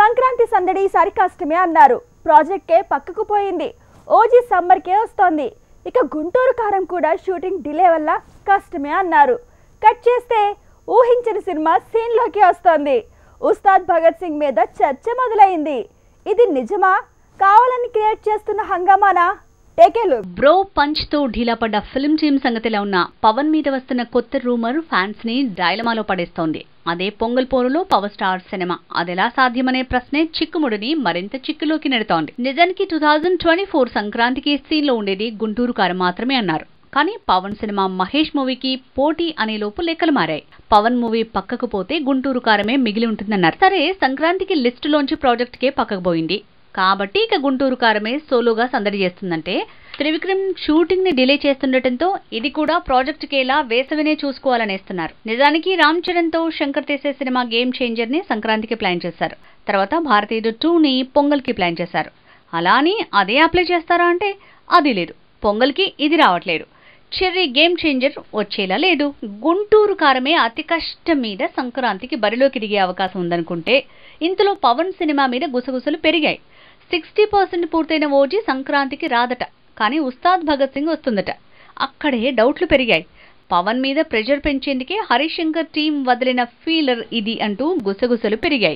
సంక్రాంతి సందడి ఈసారి కష్టమే అన్నారు. ప్రాజెక్టే పక్కకు పోయింది. ఓజీ సమ్మర్కే వస్తోంది. ఇక గుంటూరు కారం కూడా షూటింగ్ డిలే వల్ల కష్టమే అన్నారు. కట్ చేస్తే ఊహించిన సినిమా సీన్లోకి వస్తోంది. ఉస్తాద్ భగత్ సింగ్ మీద చర్చ మొదలైంది. ఇది నిజమా, కావాలని క్రియేట్ చేస్తున్న హంగామానా? బ్రో పంచ్ తో ఢీలా పడ్డ ఫిల్మ్ టీమ్ సంగతిలో ఉన్న పవన్ మీద వస్తున్న కొత్త రూమర్ ఫ్యాన్స్ ని డైలమాలో పడేస్తోంది. అదే పొంగల్ పోరులో పవర్ స్టార్ సినిమా అదెలా సాధ్యమనే ప్రశ్నే చిక్కుముడిని మరింత చిక్కులోకి నెడుతోంది. నిజానికి 2024 సంక్రాంతికి సీన్ లో ఉండేది గుంటూరు కారం మాత్రమే అన్నారు. కానీ పవన్ సినిమా మహేష్ మూవీకి పోటీ అనే లోపు లెక్కలు మారాయి. పవన్ మూవీ పక్కకు పోతే గుంటూరు కారమే మిగిలి ఉంటుందన్నారు. సరే, సంక్రాంతికి లిస్టులోంచి ప్రాజెక్ట్ కే పక్కకు పోయింది కాబట్టి ఇక గుంటూరు కారమే సోలోగా సందడి చేస్తుందంటే, త్రివిక్రమ్ షూటింగ్ ని డిలే చేస్తుండటంతో ఇది కూడా ప్రాజెక్ట్ కేలా వేసవినే చూసుకోవాలనేస్తున్నారు. నిజానికి రామ్ చరణ్ తో శంకర్ తీసే సినిమా గేమ్ చేంజర్ ని సంక్రాంతికి ప్లాన్ చేశారు. తర్వాత భారతీయుడు 2 ని పొంగల్ కి ప్లాన్ చేశారు. అలా అని అదే అప్లై చేస్తారా అంటే అది లేదు. పొంగల్ కి ఇది రావట్లేదు. చెర్రీ గేమ్ చేంజర్ వచ్చేలా లేదు. గుంటూరు కారమే అతి కష్టం మీద సంక్రాంతికి బరిలోకి దిగే అవకాశం ఉందనుకుంటే, ఇంతలో పవన్ సినిమా మీద గుసగుసలు పెరిగాయి. 60% పూర్తయిన ఓజీ సంక్రాంతికి రాదట, కానీ ఉస్తాద్ భగత్ సింగ్ వస్తుందట. అక్కడే డౌట్లు పెరిగాయి. పవన్ మీద ప్రెషర్ పెంచేందుకే హరీష్ శంకర్ టీం వదిలిన ఫీలర్ ఇది అంటూ గుసగుసలు పెరిగాయి.